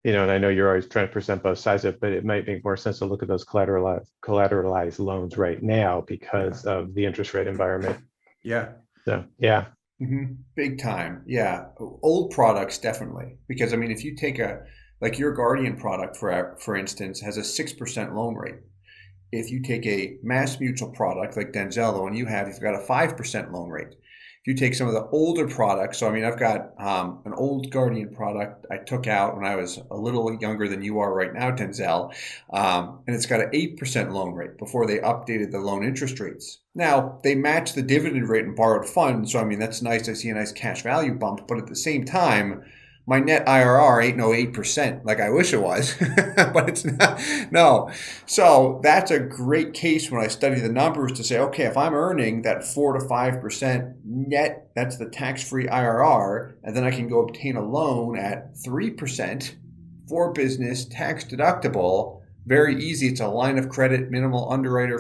and I know you're always trying to present both sides of it, but it might make more sense to look at those collateralized loans right now because of the interest rate environment. Yeah. So, yeah. Big time. Yeah. Old products, definitely. Because, I mean, if you take like your Guardian product, for instance, has a 6% loan rate. If you take a Mass Mutual product like Denzel, the one you've got a 5% loan rate. If you take some of the older products, so I mean, I've got an old Guardian product I took out when I was a little younger than you are right now, Denzel, and it's got an 8% loan rate before they updated the loan interest rates. Now, they match the dividend rate and borrowed funds, so I mean, that's nice. I see a nice cash value bump, but at the same time, my net IRR ain't no 8%, like I wish it was, but it's not. No. So that's a great case when I study the numbers to say, okay, if I'm earning that 4 to 5% net, that's the tax-free IRR, and then I can go obtain a loan at 3% for business, tax deductible, very easy. It's a line of credit, minimal underwriting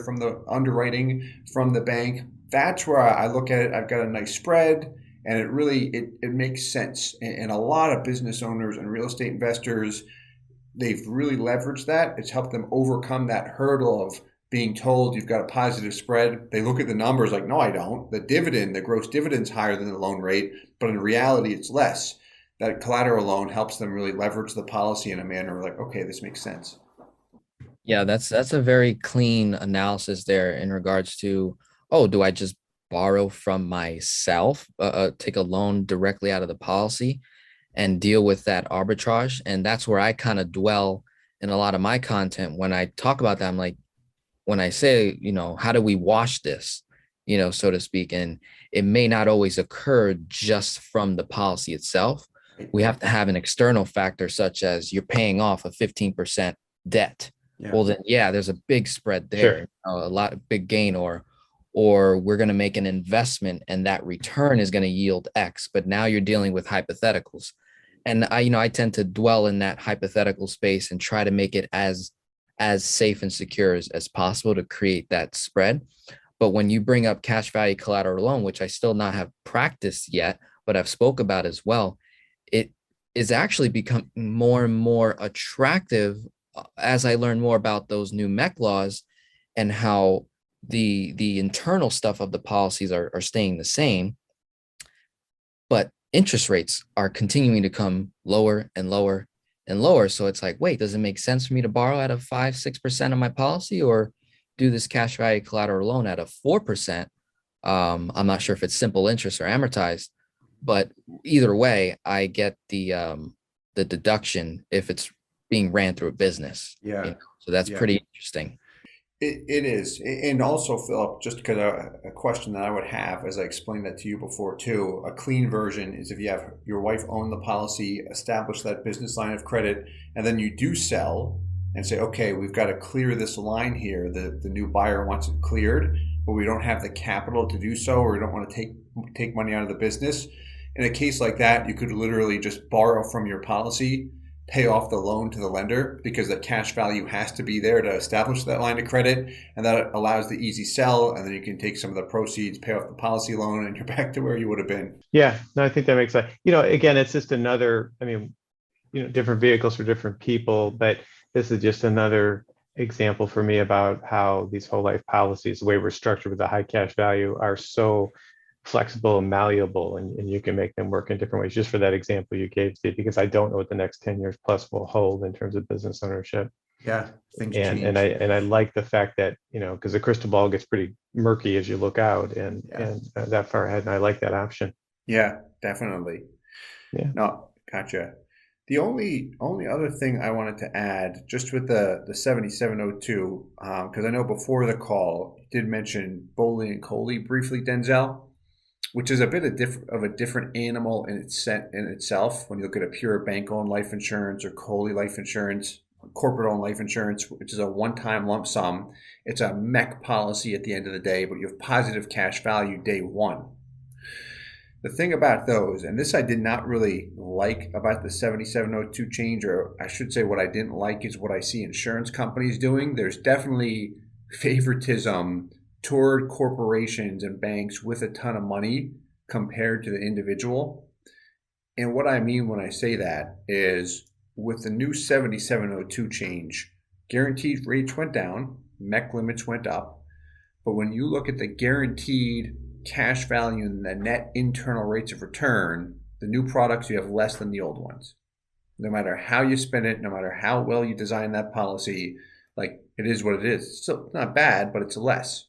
from the bank. That's where I look at it. I've got a nice spread. And it really, it makes sense. And a lot of business owners and real estate investors, they've really leveraged that. It's helped them overcome that hurdle of being told you've got a positive spread. They look at the numbers like, no, I don't. The gross dividend's higher than the loan rate, but in reality, it's less. That collateral loan helps them really leverage the policy in a manner like, okay, this makes sense. Yeah, that's a very clean analysis there in regards to, oh, do I just borrow from myself, take a loan directly out of the policy and deal with that arbitrage? And that's where I kind of dwell in a lot of my content. When I talk about that, I'm like, when I say, how do we wash this, so to speak, and it may not always occur just from the policy itself. We have to have an external factor, such as you're paying off a 15% debt. Yeah. Well, then, yeah, there's a big spread there, sure. A lot of big gain, or we're going to make an investment and that return is going to yield X, but now you're dealing with hypotheticals. And I tend to dwell in that hypothetical space and try to make it as safe and secure as possible to create that spread. But when you bring up cash value collateral loan, which I still not have practiced yet, but I've spoke about as well, it is actually becoming more and more attractive as I learn more about those new MEC laws and how the internal stuff of the policies are staying the same, but interest rates are continuing to come lower and lower and lower. So it's like, wait, does it make sense for me to borrow at a 5-6% of my policy, or do this cash value collateral loan at a 4%? I'm not sure if it's simple interest or amortized, but either way, I get the deduction if it's being ran through a business. Yeah. So that's pretty interesting. It is. And also, Philip, just because a question that I would have, as I explained that to you before too, a clean version is if you have your wife own the policy, establish that business line of credit, and then you do sell and say, okay, we've got to clear this line here. The new buyer wants it cleared, but we don't have the capital to do so, or we don't want to take money out of the business. In a case like that, you could literally just borrow from your policy, pay off the loan to the lender, because the cash value has to be there to establish that line of credit, and that allows the easy sell, and then you can take some of the proceeds, pay off the policy loan, and you're back to where you would have been. Yeah, no, I think that makes sense. Again, it's just another, different vehicles for different people, but this is just another example for me about how these whole life policies, the way we're structured with the high cash value, are so flexible and malleable, and you can make them work in different ways, just for that example you gave, Steve, because I don't know what the next 10 years plus will hold in terms of business ownership. Yeah, things change. And I like the fact that, because the crystal ball gets pretty murky as you look out and that far ahead, and I like that option. Yeah, definitely. Yeah. No, gotcha. The only other thing I wanted to add, just with the 7702, because I know before the call, you did mention Bowley and Coley briefly, Denzel, which is a bit of a different animal in itself. When you look at a pure bank-owned life insurance or Coley life insurance, corporate-owned life insurance, which is a one-time lump sum, it's a MEC policy at the end of the day, but you have positive cash value day one. The thing about those, and this I did not really like about the 7702 change, or I should say what I didn't like is what I see insurance companies doing. There's definitely favoritism toward corporations and banks with a ton of money compared to the individual. And what I mean when I say that is with the new 7702 change, guaranteed rates went down, MEC limits went up. But when you look at the guaranteed cash value and the net internal rates of return, the new products, you have less than the old ones. No matter how you spin it, no matter how well you design that policy, like it is what it is. It's still not bad, but it's less.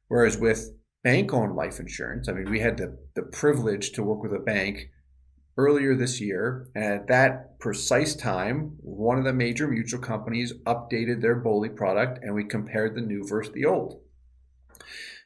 Whereas with bank-owned life insurance, I mean, we had the privilege to work with a bank earlier this year, and at that precise time, one of the major mutual companies updated their BOLI product, and we compared the new versus the old.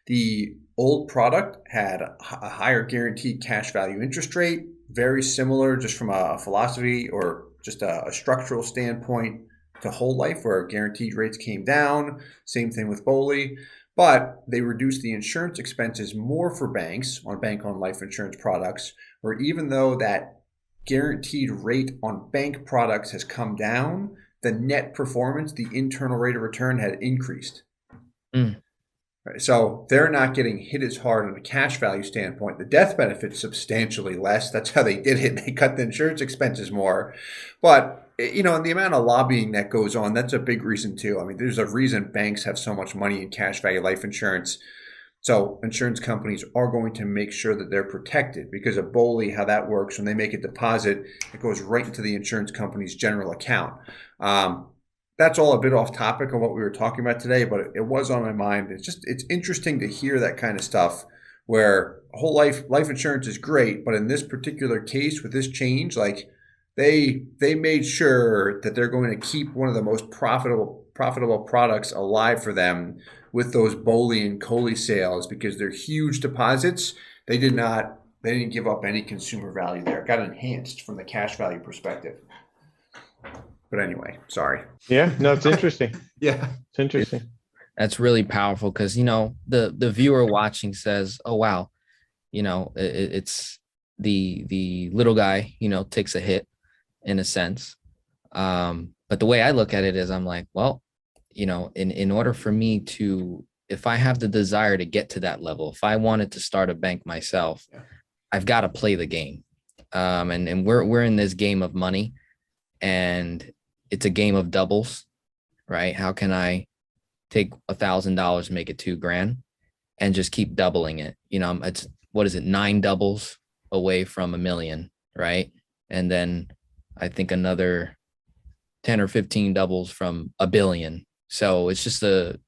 The old product had a higher guaranteed cash value interest rate, very similar just from a philosophy or just a structural standpoint to whole life, where guaranteed rates came down. Same thing with BOLI, but they reduced the insurance expenses more for banks on bank-owned life insurance products, where even though that guaranteed rate on bank products has come down, the net performance, the internal rate of return, had increased. Right, so they're not getting hit as hard on a cash value standpoint. The death benefit's substantially less. That's how they did it. They cut the insurance expenses more. But, you know, and the amount of lobbying that goes on, that's a big reason too. I mean, there's a reason banks have so much money in cash value life insurance. So insurance companies are going to make sure that they're protected because of BOLI, how that works. When they make a deposit, it goes right into the insurance company's general account. That's all a bit off topic of what we were talking about today, but it was on my mind. It's interesting to hear that kind of stuff where whole life insurance is great, but in this particular case with this change, like they made sure that they're going to keep one of the most profitable products alive for them with those BOLI and COLI sales because they're huge deposits. They didn't give up any consumer value there. It got enhanced from the cash value perspective. But anyway, sorry. Yeah, no, it's interesting. Yeah. It's interesting. That's really powerful because, you know, the viewer watching says, oh, wow, you know, it's the little guy, you know, takes a hit in a sense. But the way I look at it is I'm like, well, you know, in order for me to, if I have the desire to get to that level, if I wanted to start a bank myself, I've got to play the game. And we're in this game of money, and it's a game of doubles, right? How can I take $1,000, make it $2,000 and just keep doubling it? You know, it's, what is it? 9 doubles away from $1 million, right? And then I think another 10 or 15 doubles from $1 billion. So it's just a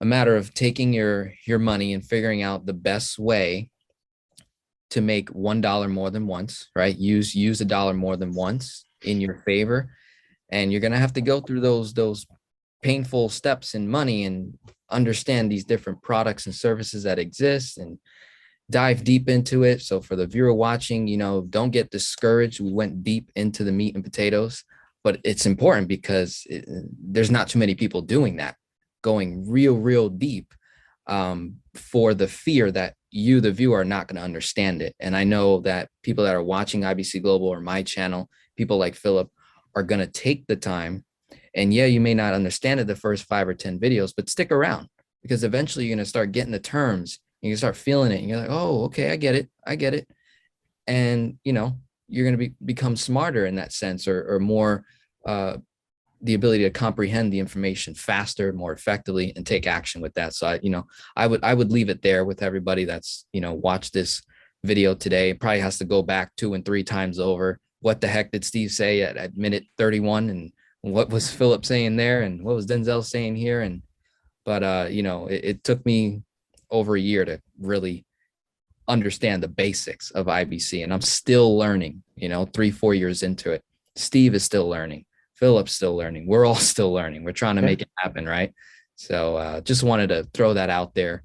matter of taking your money and figuring out the best way to make $1 more than once, right? Use $1 more than once in your favor. And you're going to have to go through those painful steps in money and understand these different products and services that exist and dive deep into it. So for the viewer watching, you know, don't get discouraged. We went deep into the meat and potatoes, but it's important because there's not too many people doing that, going real deep, for the fear that you, the viewer, are not going to understand it. And I know that people that are watching IBC Global or my channel, people like Philip, are going to take the time. And yeah, you may not understand it the first 5 or 10 videos, but stick around because eventually you're going to start getting the terms. You can start feeling it. And you're like, oh, okay, I get it. And, you know, you're going to become smarter in that sense, or more the ability to comprehend the information faster, more effectively, and take action with that. So, I would leave it there with everybody that's, watched this video today. It probably has to go back 2 and 3 times over. What the heck did Steve say at minute 31? And what was Philip saying there? And what was Denzel saying here? But it took me over a year to really understand the basics of IBC, and I'm still learning, 3-4 years into it. Steve is still learning. Philip's still learning. We're all still learning. We're trying to make it happen, right? So just wanted to throw that out there.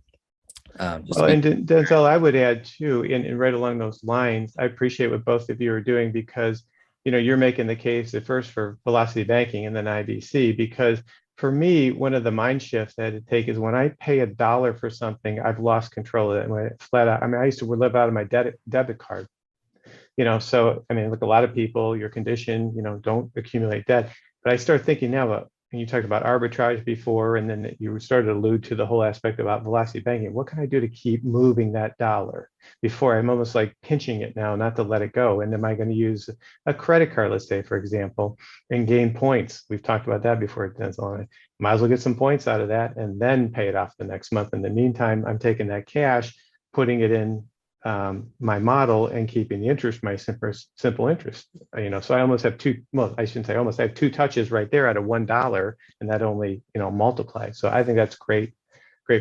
And Denzel, I would add too, and right along those lines, I appreciate what both of you are doing because, you're making the case at first for velocity banking and then IBC, because for me, one of the mind shifts I had to take is when I pay $1 for something, I've lost control of it. And when it flat out, I mean, I used to live out of my debit card, so I mean, look, a lot of people, your condition, don't accumulate debt. But I start thinking now about, and you talked about arbitrage before, and then you started to allude to the whole aspect about velocity banking. What can I do to keep moving that dollar? Before, I'm almost like pinching it now, not to let it go. And am I going to use a credit card, let's say, for example, and gain points? We've talked about that before, Denzel. I might as well get some points out of that and then pay it off the next month. In the meantime, I'm taking that cash, putting it in my model and keeping the interest, my simple interest. So I almost have I shouldn't say almost, I have 2 touches right there out of $1, and that only multiplies. So I think that's great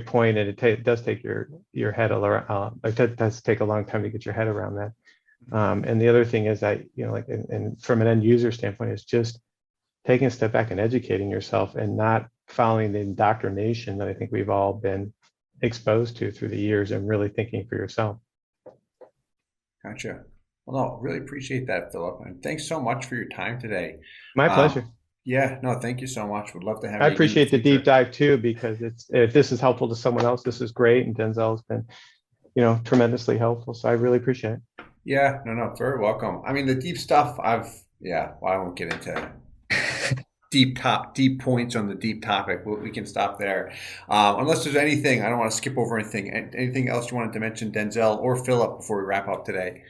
point, and it does take your head around. It does take a long time to get your head around that. And the other thing is that and from an end user standpoint, is just taking a step back and educating yourself and not following the indoctrination that I think we've all been exposed to through the years, and really thinking for yourself. Gotcha. Well, no, really appreciate that, Philip. And thanks so much for your time today. My pleasure. Yeah, no, thank you so much. Would love to have I you again in appreciate the future. deep dive too, because if this is helpful to someone else, this is great. And Denzel's been, tremendously helpful. So I really appreciate it. Yeah, no, very welcome. I mean, the deep stuff I won't get into deep points on the deep topic. We can stop there. Unless there's anything, I don't want to skip over anything. Anything else you wanted to mention, Denzel or Philip, before we wrap up today?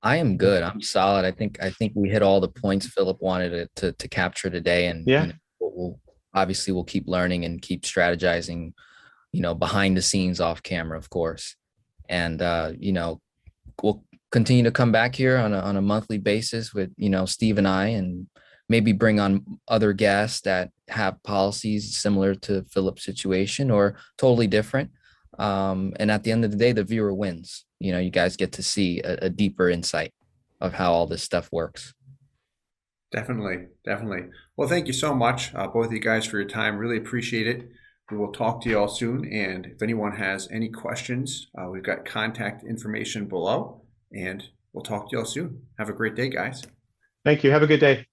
I am good. I'm solid. I think we hit all the points Philip wanted to capture today, and Yeah. we'll keep learning and keep strategizing, behind the scenes, off camera, of course, and we'll continue to come back here on a monthly basis with Steve and I, and maybe bring on other guests that have policies similar to Philip's situation or totally different. And at the end of the day, the viewer wins. You guys get to see a deeper insight of how all this stuff works. Definitely. Well, thank you so much, both of you guys, for your time. Really appreciate it. We will talk to you all soon. And if anyone has any questions, we've got contact information below, and we'll talk to you all soon. Have a great day, guys. Thank you. Have a good day.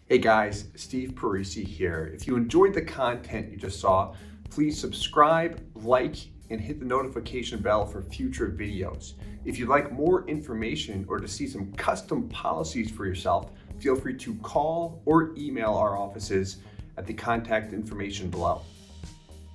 Hey guys, Steve Parisi here. If you enjoyed the content you just saw, please subscribe, like, and hit the notification bell for future videos. If you'd like more information or to see some custom policies for yourself, feel free to call or email our offices at the contact information below.